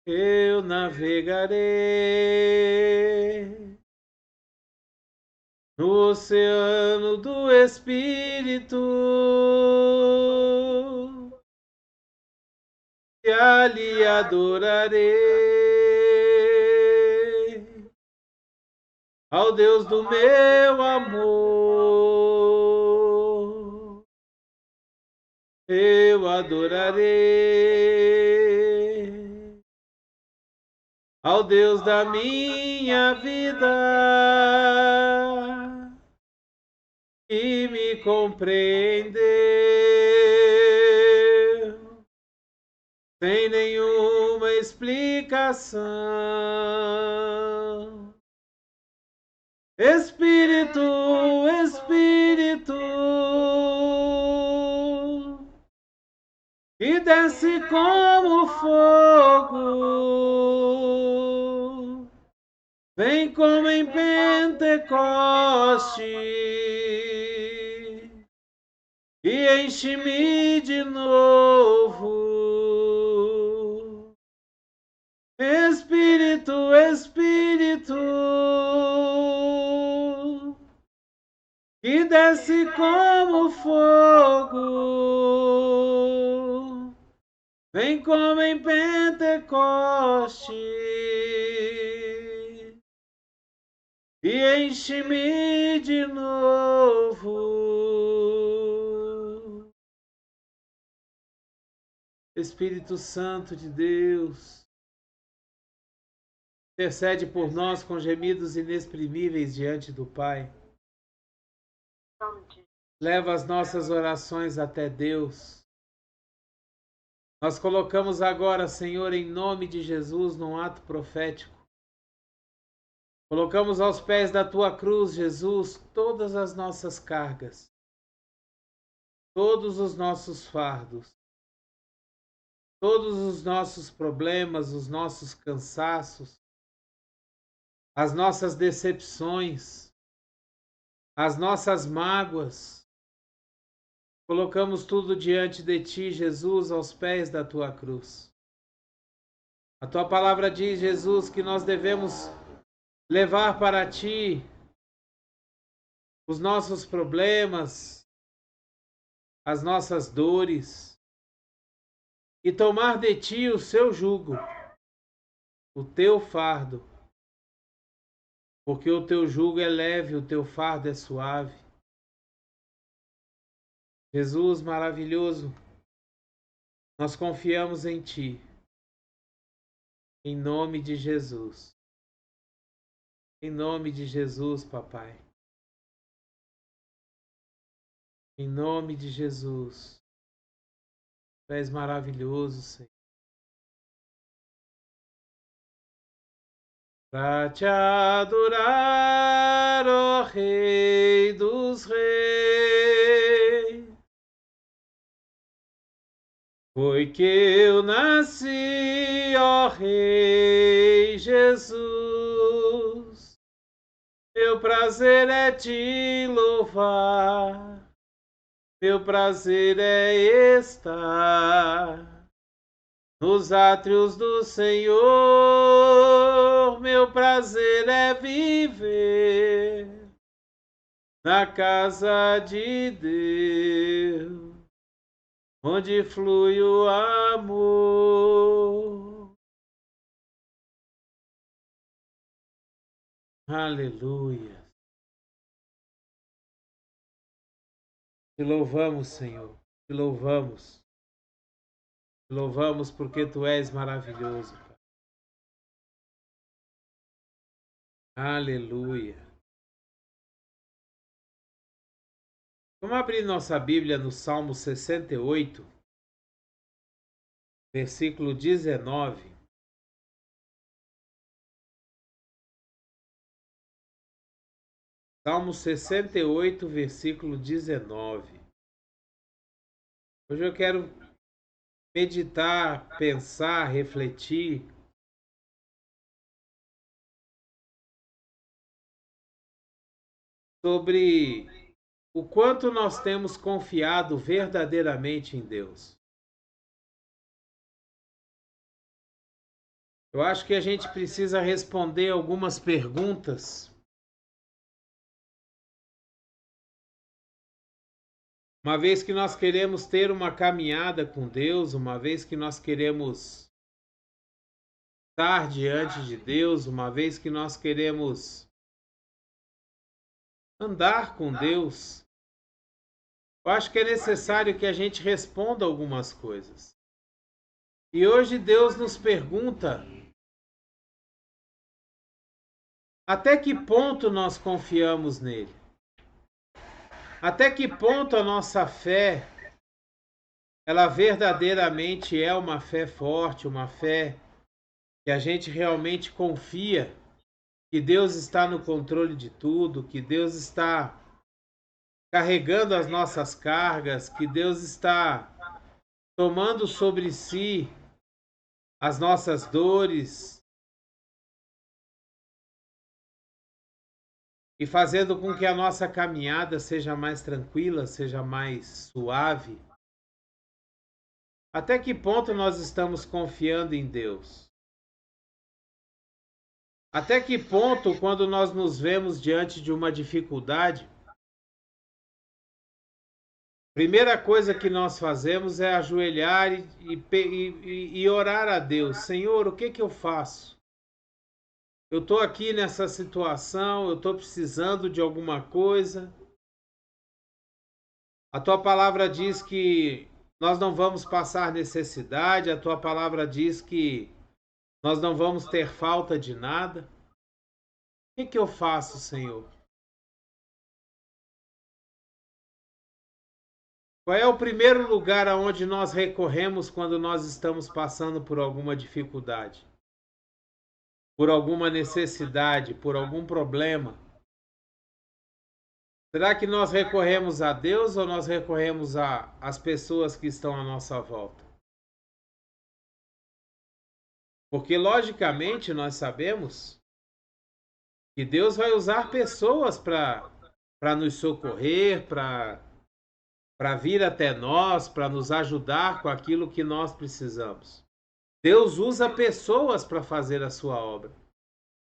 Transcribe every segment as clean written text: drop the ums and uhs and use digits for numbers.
eu navegarei no oceano do Espírito e ali adorarei ao Deus do meu amor. Eu adorarei ao Deus da minha vida, que me compreendeu sem nenhuma explicação. Espírito, Espírito, que desce como fogo, vem como em Pentecoste e enche-me de novo. Espírito, Espírito, que desce como fogo, vem como em Pentecoste e enche-me de novo. Espírito Santo de Deus, intercede por nós com gemidos inexprimíveis diante do Pai. Leva as nossas orações até Deus. Nós colocamos agora, Senhor, em nome de Jesus, num ato profético. Colocamos aos pés da tua cruz, Jesus, todas as nossas cargas, todos os nossos fardos, todos os nossos problemas, os nossos cansaços, as nossas decepções, as nossas mágoas. Colocamos tudo diante de ti, Jesus, aos pés da tua cruz. A tua palavra diz, Jesus, que nós devemos levar para ti os nossos problemas, as nossas dores, e tomar de ti o seu jugo, o teu fardo, porque o teu jugo é leve, o teu fardo é suave. Jesus maravilhoso, nós confiamos em ti, em nome de Jesus. Em nome de Jesus, papai. Em nome de Jesus. Tu és maravilhoso, Senhor. Para te adorar, ó Rei dos Reis, foi que eu nasci, ó Rei Jesus. Meu prazer é te louvar, meu prazer é estar nos átrios do Senhor. Meu prazer é viver na casa de Deus, onde flui o amor. Aleluia. Te louvamos, Senhor. Te louvamos. Te louvamos porque tu és maravilhoso. Aleluia. Vamos abrir nossa Bíblia no Salmo 68, versículo 19. Salmo 68, versículo 19. Hoje eu quero meditar, pensar, refletir sobre o quanto nós temos confiado verdadeiramente em Deus. Eu acho que a gente precisa responder algumas perguntas. Uma vez que nós queremos ter uma caminhada com Deus, uma vez que nós queremos estar diante de Deus, uma vez que nós queremos andar com Deus, eu acho que é necessário que a gente responda algumas coisas. E hoje Deus nos pergunta: até que ponto nós confiamos nele? Até que ponto a nossa fé, ela verdadeiramente é uma fé forte, uma fé que a gente realmente confia que Deus está no controle de tudo, que Deus está carregando as nossas cargas, que Deus está tomando sobre si as nossas dores e fazendo com que a nossa caminhada seja mais tranquila, seja mais suave. Até que ponto nós estamos confiando em Deus? Até que ponto, quando nós nos vemos diante de uma dificuldade, a primeira coisa que nós fazemos é ajoelhar e orar a Deus: Senhor, o que eu faço? Eu estou aqui nessa situação, eu estou precisando de alguma coisa. A tua palavra diz que nós não vamos passar necessidade, a tua palavra diz que nós não vamos ter falta de nada. O que eu faço, Senhor? Qual é o primeiro lugar aonde nós recorremos quando nós estamos passando por alguma dificuldade? Por alguma necessidade, por algum problema? Será que nós recorremos a Deus ou nós recorremos às pessoas que estão à nossa volta? Porque, logicamente, nós sabemos que Deus vai usar pessoas para nos socorrer, para vir até nós, para nos ajudar com aquilo que nós precisamos. Deus usa pessoas para fazer a sua obra.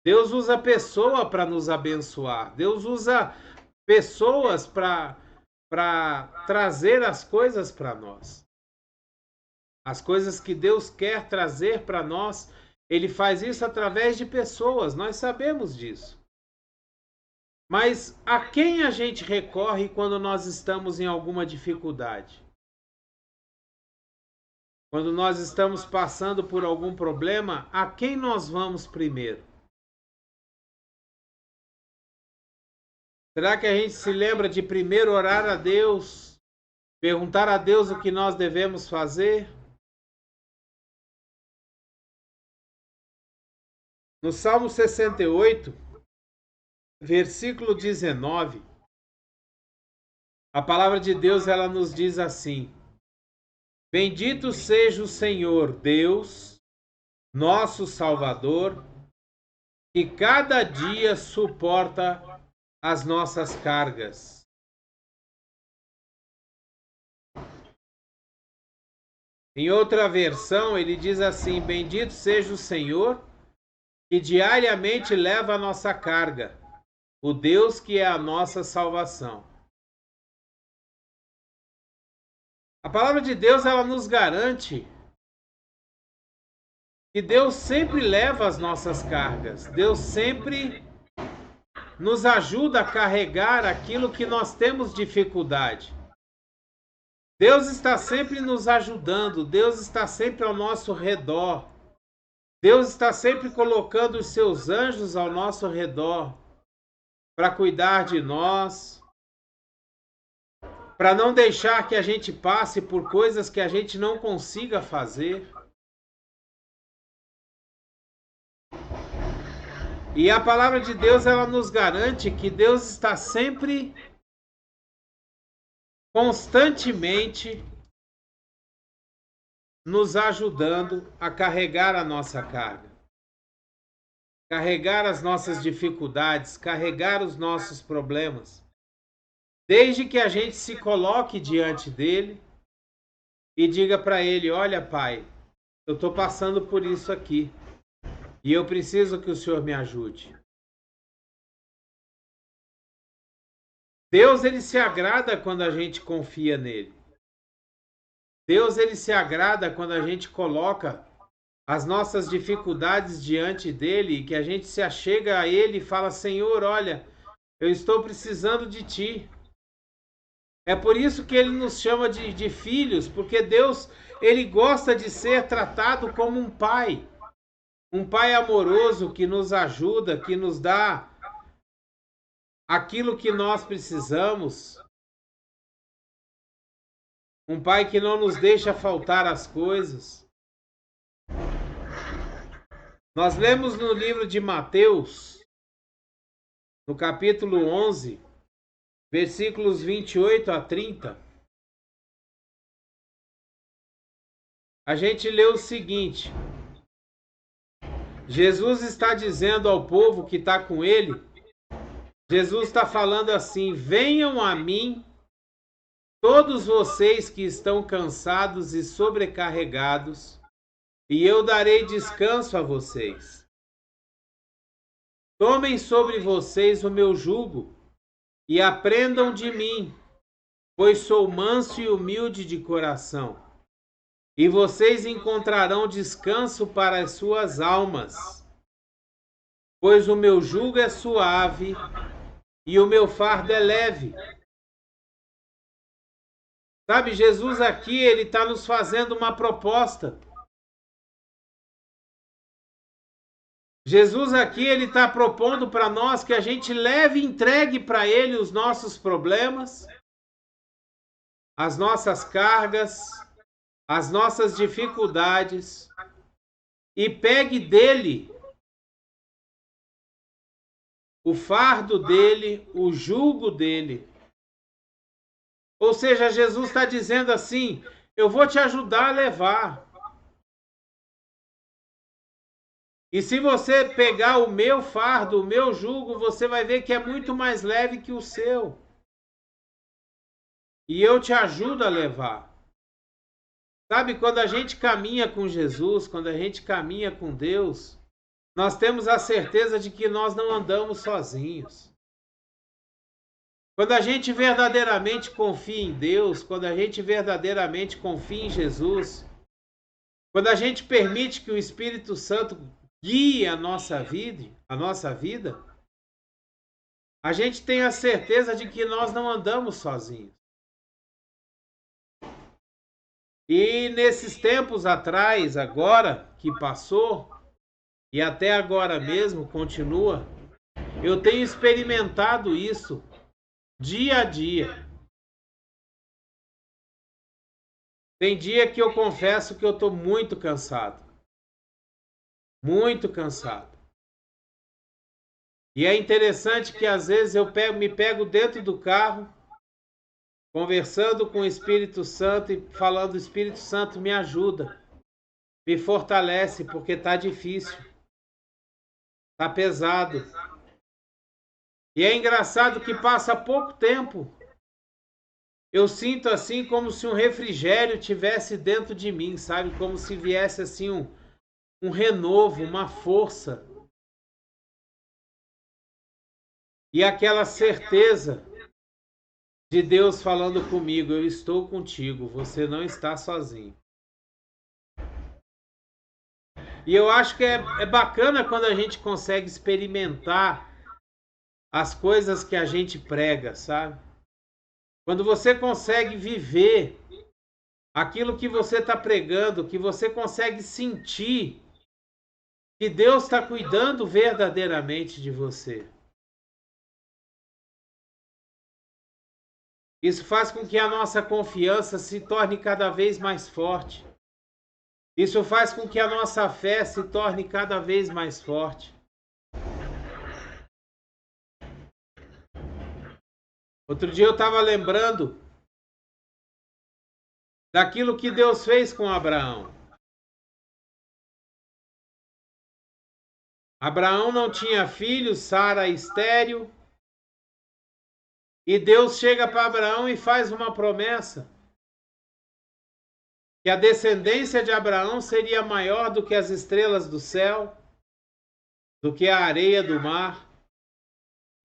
Deus usa pessoa para nos abençoar. Deus usa pessoas para trazer as coisas para nós. As coisas que Deus quer trazer para nós, Ele faz isso através de pessoas, nós sabemos disso. Mas a quem a gente recorre quando nós estamos em alguma dificuldade? Quando nós estamos passando por algum problema, a quem nós vamos primeiro? Será que a gente se lembra de primeiro orar a Deus, perguntar a Deus o que nós devemos fazer? No Salmo 68, versículo 19, a palavra de Deus ela nos diz assim: Bendito seja o Senhor Deus, nosso Salvador, que cada dia suporta as nossas cargas. Em outra versão, ele diz assim: Bendito seja o Senhor, que diariamente leva a nossa carga, o Deus que é a nossa salvação. A palavra de Deus ela nos garante que Deus sempre leva as nossas cargas. Deus sempre nos ajuda a carregar aquilo que nós temos dificuldade. Deus está sempre nos ajudando, Deus está sempre ao nosso redor. Deus está sempre colocando os seus anjos ao nosso redor para cuidar de nós, para não deixar que a gente passe por coisas que a gente não consiga fazer. E a palavra de Deus ela nos garante que Deus está sempre, constantemente, nos ajudando a carregar a nossa carga, carregar as nossas dificuldades, carregar os nossos problemas, desde que a gente se coloque diante dele e diga para ele: olha, Pai, eu estou passando por isso aqui, E eu preciso que o Senhor me ajude. Deus, ele se agrada quando a gente confia nele. Deus, ele se agrada quando a gente coloca as nossas dificuldades diante dele e que a gente se achega a ele e fala: Senhor, olha, eu estou precisando de ti. É por isso que ele nos chama de filhos, porque Deus, ele gosta de ser tratado como um pai amoroso que nos ajuda, que nos dá aquilo que nós precisamos, um pai que não nos deixa faltar as coisas. Nós lemos no livro de Mateus, no capítulo 11, versículos 28 a 30, a gente lê o seguinte: Jesus está dizendo ao povo que está com ele, Jesus está falando assim: venham a mim, todos vocês que estão cansados e sobrecarregados, e eu darei descanso a vocês. Tomem sobre vocês o meu jugo e aprendam de mim, pois sou manso e humilde de coração, e vocês encontrarão descanso para as suas almas, pois o meu jugo é suave e o meu fardo é leve. Sabe, Jesus aqui, ele está nos fazendo uma proposta. Jesus aqui, ele está propondo para nós que a gente leve e entregue para ele os nossos problemas, as nossas cargas, as nossas dificuldades, e pegue dele o fardo dele, o jugo dele. Ou seja, Jesus está dizendo assim: eu vou te ajudar a levar. E se você pegar o meu fardo, o meu jugo, você vai ver que é muito mais leve que o seu. E eu te ajudo a levar. Sabe, quando a gente caminha com Jesus, quando a gente caminha com Deus, nós temos a certeza de que nós não andamos sozinhos. Quando a gente verdadeiramente confia em Deus, quando a gente verdadeiramente confia em Jesus, quando a gente permite que o Espírito Santo guie a nossa vida, a gente tem a certeza de que nós não andamos sozinhos. E nesses tempos atrás, agora que passou, e até agora mesmo continua, eu tenho experimentado isso dia a dia. Tem dia que eu confesso que eu estou muito cansado. Muito cansado. E é interessante que às vezes eu me pego dentro do carro, conversando com o Espírito Santo e falando: Espírito Santo, me ajuda, me fortalece, porque está difícil, está pesado. E é engraçado que passa pouco tempo, eu sinto assim como se um refrigério tivesse dentro de mim, sabe? Como se viesse assim um renovo, uma força. E aquela certeza de Deus falando comigo: eu estou contigo, você não está sozinho. E eu acho que é bacana quando a gente consegue experimentar as coisas que a gente prega, sabe? Quando você consegue viver aquilo que você está pregando, que você consegue sentir que Deus está cuidando verdadeiramente de você. Isso faz com que a nossa confiança se torne cada vez mais forte. Isso faz com que a nossa fé se torne cada vez mais forte. Outro dia eu estava lembrando daquilo que Deus fez com Abraão. Abraão não tinha filhos, Sara estéril. E Deus chega para Abraão e faz uma promessa: que a descendência de Abraão seria maior do que as estrelas do céu, do que a areia do mar.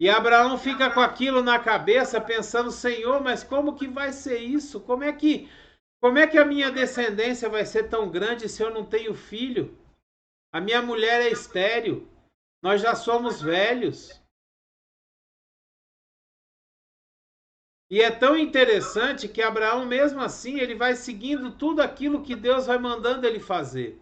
E Abraão fica com aquilo na cabeça, pensando, Senhor, mas como que vai ser isso? Como é que a minha descendência vai ser tão grande se eu não tenho filho? A minha mulher é estéril, nós já somos velhos. E é tão interessante que Abraão, mesmo assim, ele vai seguindo tudo aquilo que Deus vai mandando ele fazer.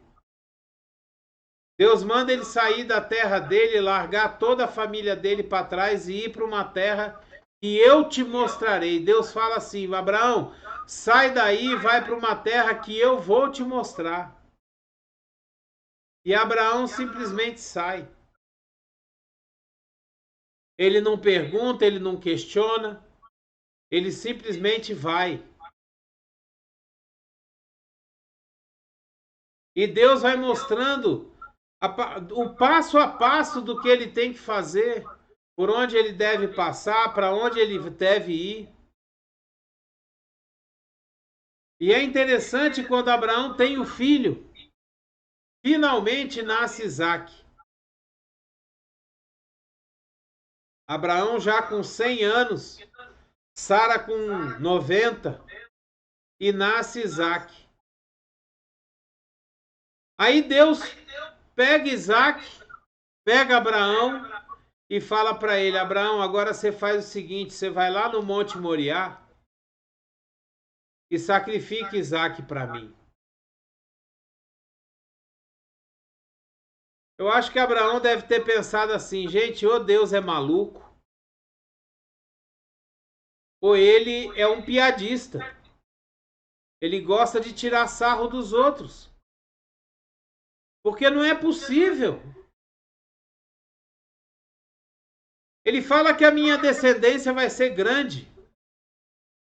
Deus manda ele sair da terra dele, largar toda a família dele para trás e ir para uma terra que eu te mostrarei. Deus fala assim, Abraão, sai daí, vai para uma terra que eu vou te mostrar. E Abraão simplesmente sai. Ele não pergunta, ele não questiona, ele simplesmente vai. E Deus vai mostrando o passo a passo do que ele tem que fazer, por onde ele deve passar, para onde ele deve ir. E é interessante quando Abraão tem o filho, finalmente nasce Isaac. Abraão já com 100 anos, Sara com 90, e nasce Isaac. Aí Deus pega Isaac, pega Abraão e fala para ele, Abraão, agora você faz o seguinte, você vai lá no Monte Moriá e sacrifica Isaac para mim. Eu acho que Abraão deve ter pensado assim, gente, ou Deus é maluco, ou ele é um piadista. Ele gosta de tirar sarro dos outros. Porque não é possível. Ele fala que a minha descendência vai ser grande.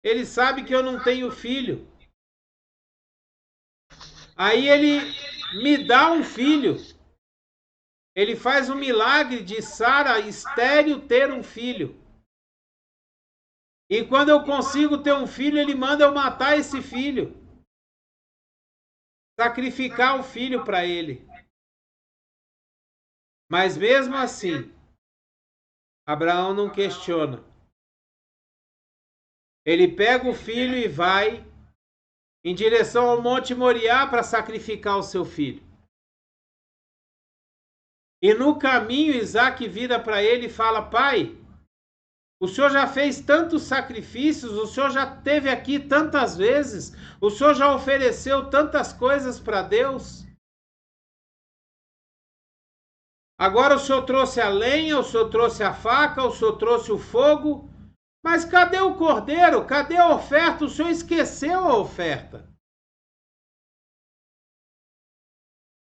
Ele sabe que eu não tenho filho. Aí ele me dá um filho. Ele faz um milagre de Sara estéril ter um filho. E quando eu consigo ter um filho, ele manda eu matar esse filho. Sacrificar o filho para ele. Mas mesmo assim, Abraão não questiona. Ele pega o filho e vai em direção ao Monte Moriá para sacrificar o seu filho. E no caminho, Isaac vira para ele e fala, pai, o senhor já fez tantos sacrifícios, o senhor já esteve aqui tantas vezes, o senhor já ofereceu tantas coisas para Deus. Agora o senhor trouxe a lenha, o senhor trouxe a faca, o senhor trouxe o fogo, mas cadê o cordeiro? Cadê a oferta? O senhor esqueceu a oferta.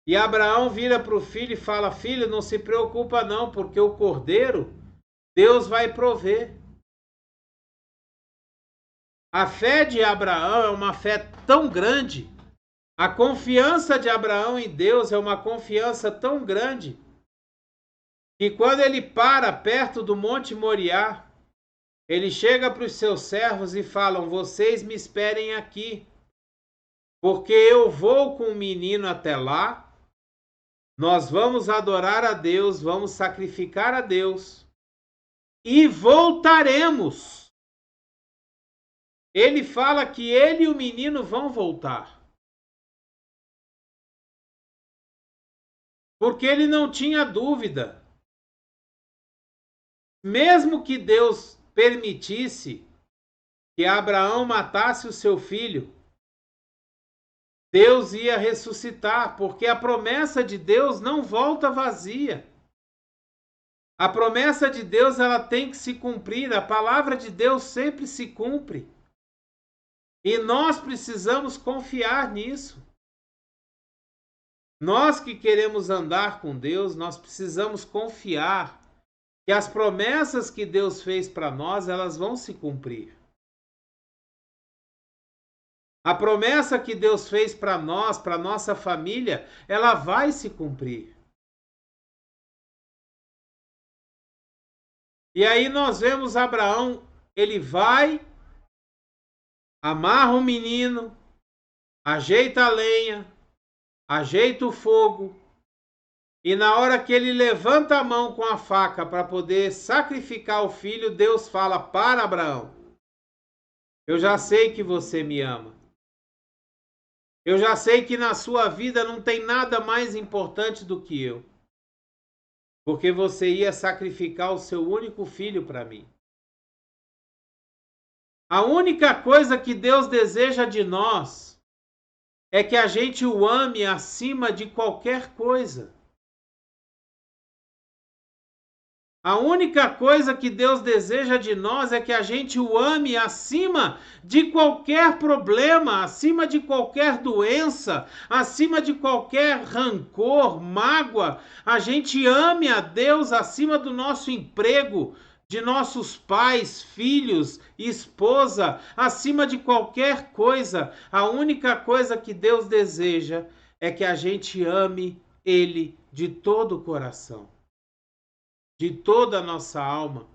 E Abraão vira para o filho e fala, filho, não se preocupa não, porque o cordeiro, Deus vai prover. A fé de Abraão é uma fé tão grande, a confiança de Abraão em Deus é uma confiança tão grande, que quando ele para perto do Monte Moriá, ele chega para os seus servos e falam, vocês me esperem aqui, porque eu vou com o menino até lá, nós vamos adorar a Deus, vamos sacrificar a Deus e voltaremos. Ele fala que ele e o menino vão voltar. Porque ele não tinha dúvida. Mesmo que Deus permitisse que Abraão matasse o seu filho, Deus ia ressuscitar, porque a promessa de Deus não volta vazia. A promessa de Deus ela tem que se cumprir, a palavra de Deus sempre se cumpre. E nós precisamos confiar nisso. Nós que queremos andar com Deus, nós precisamos confiar que as promessas que Deus fez para nós, elas vão se cumprir. A promessa que Deus fez para nós, para nossa família, ela vai se cumprir. E aí nós vemos Abraão, ele vai, amarra o menino, ajeita a lenha, ajeita o fogo, E na hora que ele levanta a mão com a faca para poder sacrificar o filho, Deus fala: para, Abraão, eu já sei que você me ama. Eu já sei que na sua vida não tem nada mais importante do que eu. Porque você ia sacrificar o seu único filho para mim. A única coisa que Deus deseja de nós é que a gente o ame acima de qualquer coisa. A única coisa que Deus deseja de nós é que a gente o ame acima de qualquer problema, acima de qualquer doença, acima de qualquer rancor, mágoa. A gente ame a Deus acima do nosso emprego, de nossos pais, filhos, esposa, acima de qualquer coisa. A única coisa que Deus deseja é que a gente ame Ele de todo o coração, de toda a nossa alma,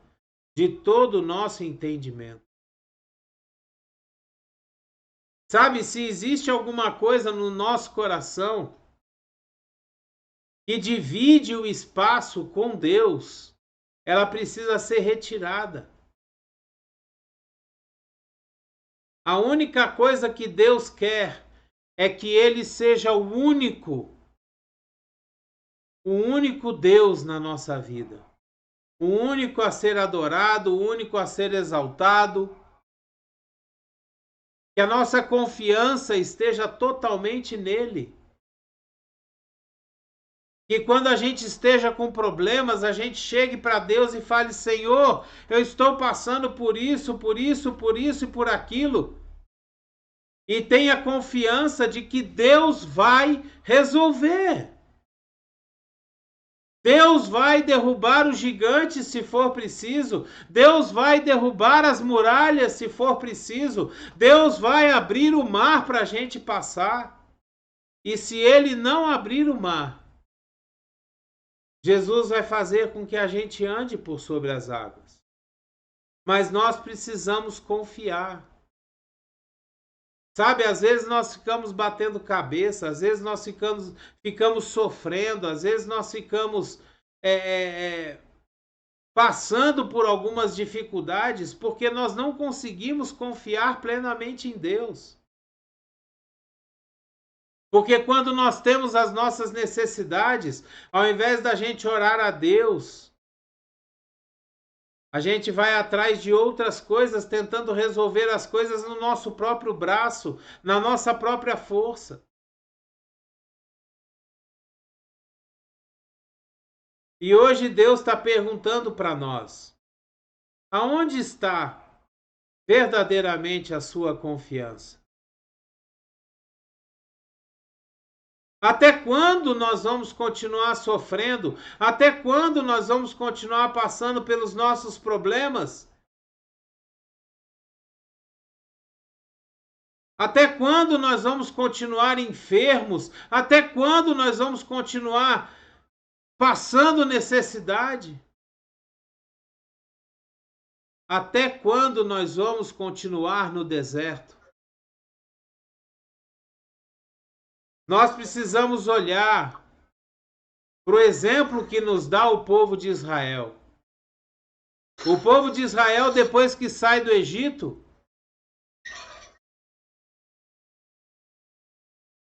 de todo o nosso entendimento. Sabe, se existe alguma coisa no nosso coração que divide o espaço com Deus, ela precisa ser retirada. A única coisa que Deus quer é que Ele seja o único Deus na nossa vida. O único a ser adorado, o único a ser exaltado. Que a nossa confiança esteja totalmente nele. Que quando a gente esteja com problemas, a gente chegue para Deus e fale: Senhor, eu estou passando por isso, por isso, por isso e por aquilo. E tenha confiança de que Deus vai resolver. Deus vai derrubar os gigantes se for preciso. Deus vai derrubar as muralhas se for preciso. Deus vai abrir o mar para a gente passar. E se Ele não abrir o mar, Jesus vai fazer com que a gente ande por sobre as águas. Mas nós precisamos confiar. Sabe, às vezes nós ficamos batendo cabeça, às vezes nós ficamos sofrendo, às vezes nós ficamos passando por algumas dificuldades porque nós não conseguimos confiar plenamente em Deus. Porque quando nós temos as nossas necessidades, ao invés da gente orar a Deus, a gente vai atrás de outras coisas, tentando resolver as coisas no nosso próprio braço, na nossa própria força. E hoje Deus está perguntando para nós: aonde está verdadeiramente a sua confiança? Até quando nós vamos continuar sofrendo? Até quando nós vamos continuar passando pelos nossos problemas? Até quando nós vamos continuar enfermos? Até quando nós vamos continuar passando necessidade? Até quando nós vamos continuar no deserto? Nós precisamos olhar para o exemplo que nos dá o povo de Israel. O povo de Israel, depois que sai do Egito,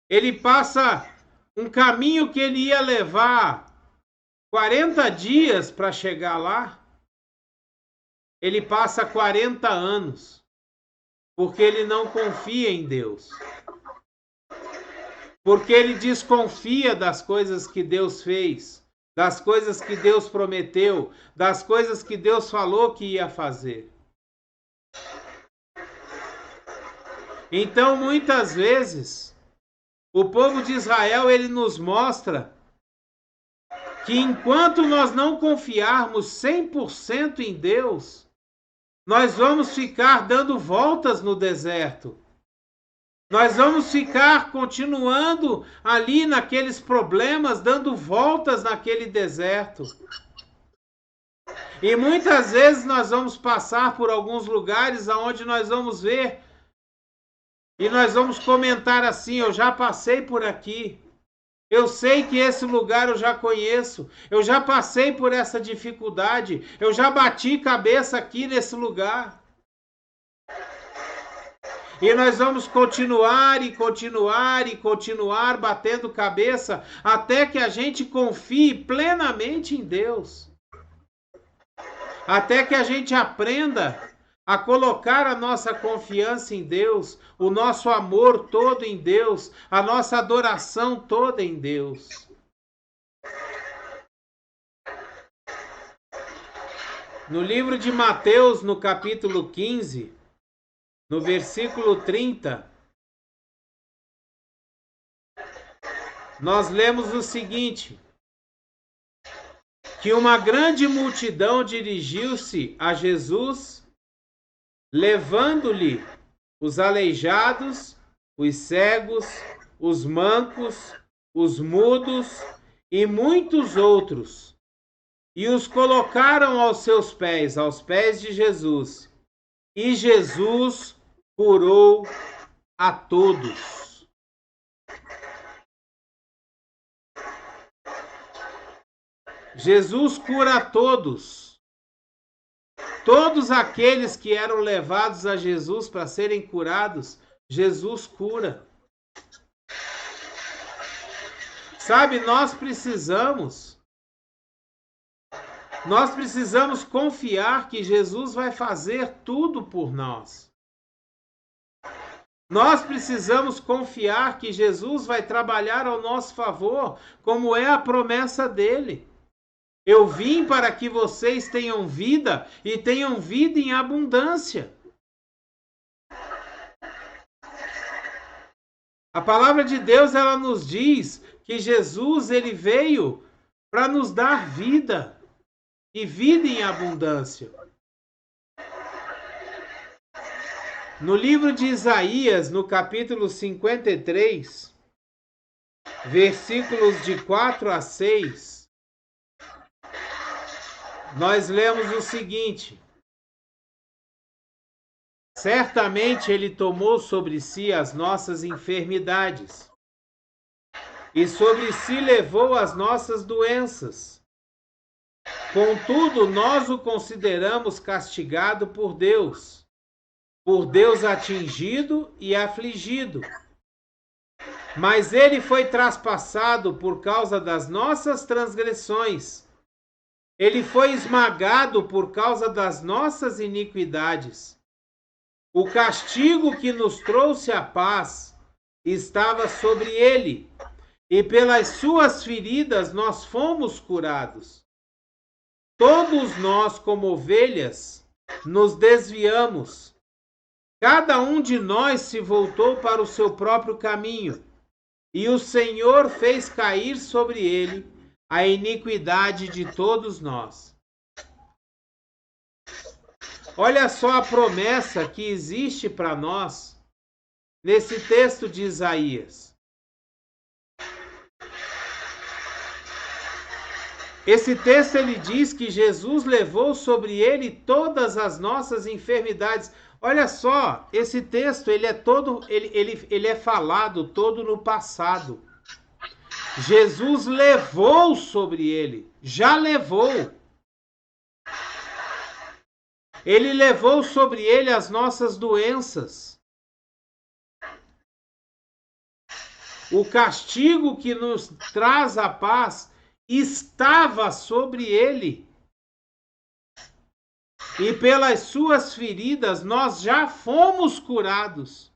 ele passa um caminho que ele ia levar 40 dias para chegar lá. Ele passa 40 anos, porque ele não confia em Deus. Porque ele desconfia das coisas que Deus fez, das coisas que Deus prometeu, das coisas que Deus falou que ia fazer. Então, muitas vezes, o povo de Israel, ele nos mostra que enquanto nós não confiarmos 100% em Deus, nós vamos ficar dando voltas no deserto. Nós vamos ficar continuando ali naqueles problemas, dando voltas naquele deserto. E muitas vezes nós vamos passar por alguns lugares onde nós vamos ver e nós vamos comentar assim: eu já passei por aqui. Eu sei que esse lugar eu já conheço. Eu já passei por essa dificuldade. Eu já bati cabeça aqui nesse lugar. E nós vamos continuar e continuar e continuar batendo cabeça até que a gente confie plenamente em Deus. Até que a gente aprenda a colocar a nossa confiança em Deus, o nosso amor todo em Deus, a nossa adoração toda em Deus. No livro de Mateus, no capítulo 15, no versículo 30, nós lemos o seguinte: que uma grande multidão dirigiu-se a Jesus, levando-lhe os aleijados, os cegos, os mancos, os mudos e muitos outros, e os colocaram aos seus pés, aos pés de Jesus. E Jesus curou a todos. Jesus cura a todos. Todos aqueles que eram levados a Jesus para serem curados, Jesus cura. Sabe, nós precisamos confiar que Jesus vai fazer tudo por nós. Nós precisamos confiar que Jesus vai trabalhar ao nosso favor, como é a promessa dele. Eu vim para que vocês tenham vida e tenham vida em abundância. A palavra de Deus, ela nos diz que Jesus, ele veio para nos dar vida e vida em abundância. No livro de Isaías, no capítulo 53, versículos de 4 a 6, nós lemos o seguinte: certamente ele tomou sobre si as nossas enfermidades e sobre si levou as nossas doenças. Contudo, nós o consideramos castigado por Deus atingido e afligido. Mas ele foi traspassado por causa das nossas transgressões. Ele foi esmagado por causa das nossas iniquidades. O castigo que nos trouxe a paz estava sobre ele, e pelas suas feridas nós fomos curados. Todos nós, como ovelhas, nos desviamos. Cada um de nós se voltou para o seu próprio caminho, e o Senhor fez cair sobre ele a iniquidade de todos nós. Olha só a promessa que existe para nós nesse texto de Isaías. Esse texto, ele diz que Jesus levou sobre ele todas as nossas enfermidades. Olha só, esse texto, ele é falado todo no passado. Jesus levou sobre ele, já levou. Ele levou sobre ele as nossas doenças. O castigo que nos traz a paz estava sobre ele. E pelas suas feridas nós já fomos curados.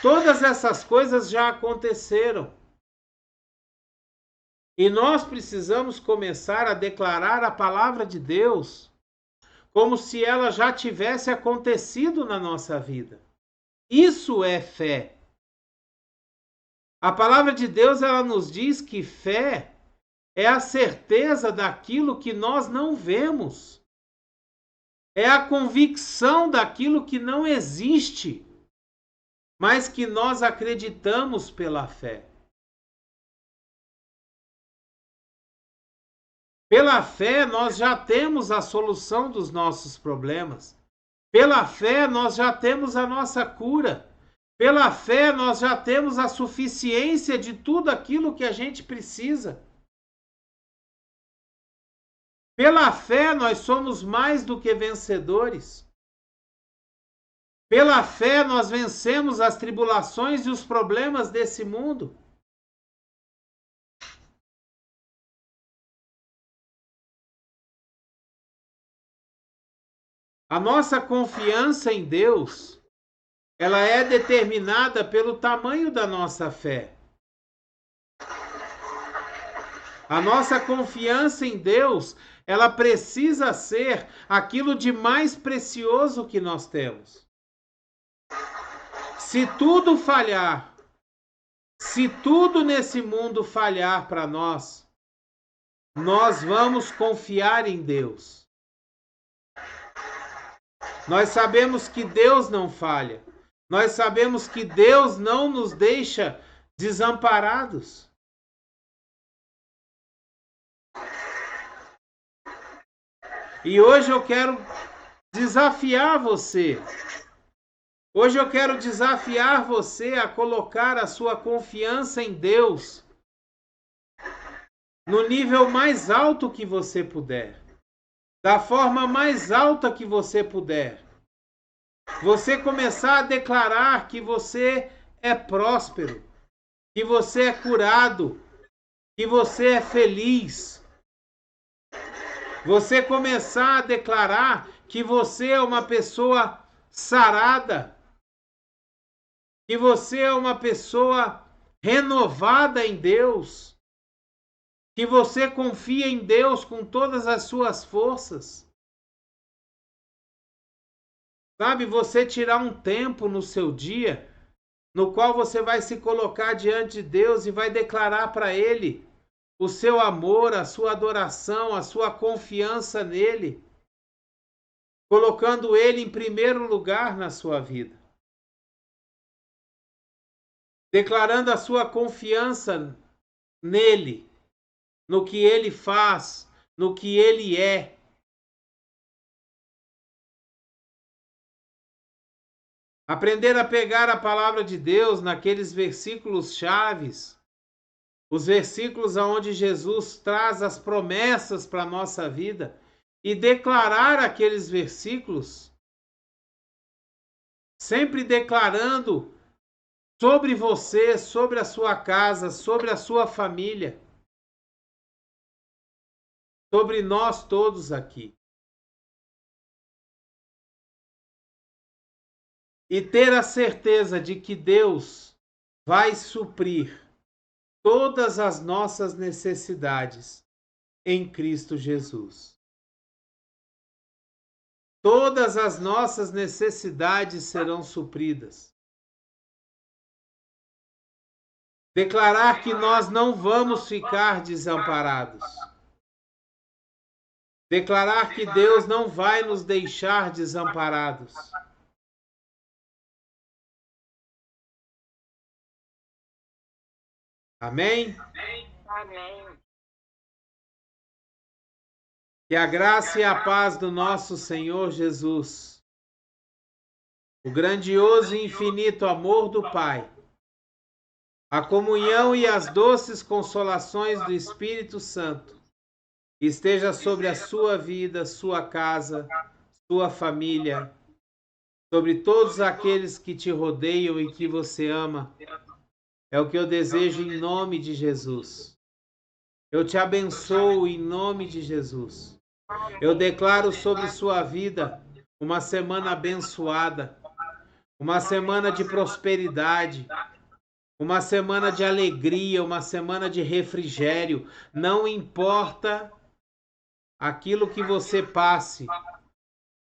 Todas essas coisas já aconteceram. E nós precisamos começar a declarar a palavra de Deus como se ela já tivesse acontecido na nossa vida. Isso é fé. A palavra de Deus, ela nos diz que fé é a certeza daquilo que nós não vemos. É a convicção daquilo que não existe, mas que nós acreditamos pela fé. Pela fé, nós já temos a solução dos nossos problemas. Pela fé, nós já temos a nossa cura. Pela fé, nós já temos a suficiência de tudo aquilo que a gente precisa. Pela fé, nós somos mais do que vencedores. Pela fé, nós vencemos as tribulações e os problemas desse mundo. A nossa confiança em Deus, ela é determinada pelo tamanho da nossa fé. A nossa confiança em Deus, ela precisa ser aquilo de mais precioso que nós temos. Se tudo falhar, se tudo nesse mundo falhar para nós, nós vamos confiar em Deus. Nós sabemos que Deus não falha. Nós sabemos que Deus não nos deixa desamparados. E hoje eu quero desafiar você. Hoje eu quero desafiar você a colocar a sua confiança em Deus no nível mais alto que você puder. Da forma mais alta que você puder. Você começar a declarar que você é próspero, que você é curado, que você é feliz. Você começar a declarar que você é uma pessoa sarada, que você é uma pessoa renovada em Deus, que você confia em Deus com todas as suas forças. Sabe, você tirar um tempo no seu dia, no qual você vai se colocar diante de Deus e vai declarar para Ele o seu amor, a sua adoração, a sua confiança nele, colocando Ele em primeiro lugar na sua vida. Declarando a sua confiança nele, no que Ele faz, no que Ele é. Aprender a pegar a palavra de Deus naqueles versículos chaves, os versículos onde Jesus traz as promessas para a nossa vida, e declarar aqueles versículos, sempre declarando sobre você, sobre a sua casa, sobre a sua família, sobre nós todos aqui. E ter a certeza de que Deus vai suprir todas as nossas necessidades em Cristo Jesus. Todas as nossas necessidades serão supridas. Declarar que nós não vamos ficar desamparados. Declarar que Deus não vai nos deixar desamparados. Amém? Amém. Que a graça e a paz do nosso Senhor Jesus, o grandioso e infinito amor do Pai, a comunhão e as doces consolações do Espírito Santo esteja sobre a sua vida, sua casa, sua família, sobre todos aqueles que te rodeiam e que você ama. É o que eu desejo em nome de Jesus. Eu te abençoo em nome de Jesus. Eu declaro sobre sua vida uma semana abençoada, uma semana de prosperidade, uma semana de alegria, uma semana de refrigério. Não importa aquilo que você passe,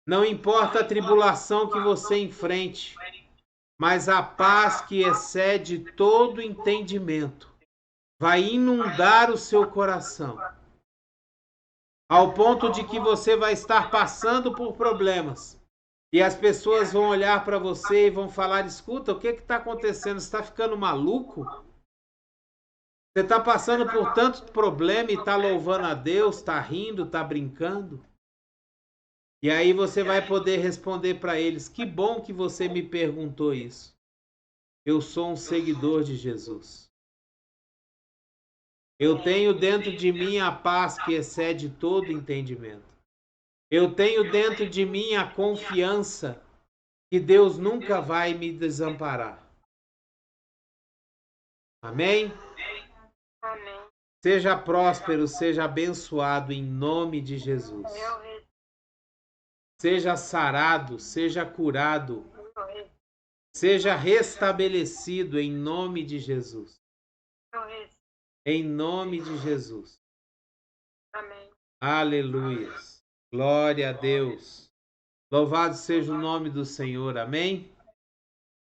não importa a tribulação que você enfrente, mas a paz que excede todo entendimento vai inundar o seu coração, ao ponto de que você vai estar passando por problemas e as pessoas vão olhar para você e vão falar: escuta, o que está acontecendo? Você está ficando maluco? Você está passando por tanto problema e está louvando a Deus, está rindo, está brincando? E aí você vai poder responder para eles: que bom que você me perguntou isso. Eu sou um seguidor de Jesus. Eu tenho dentro de mim a paz que excede todo entendimento. Eu tenho dentro de mim a confiança que Deus nunca vai me desamparar. Amém? Amém. Seja próspero, seja abençoado em nome de Jesus. Seja sarado, seja curado, seja restabelecido em nome de Jesus. Em nome de Jesus. Amém. Aleluia. Glória a Deus. Louvado seja o nome do Senhor. Amém?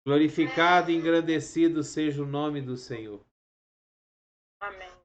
Glorificado e engrandecido seja o nome do Senhor. Amém.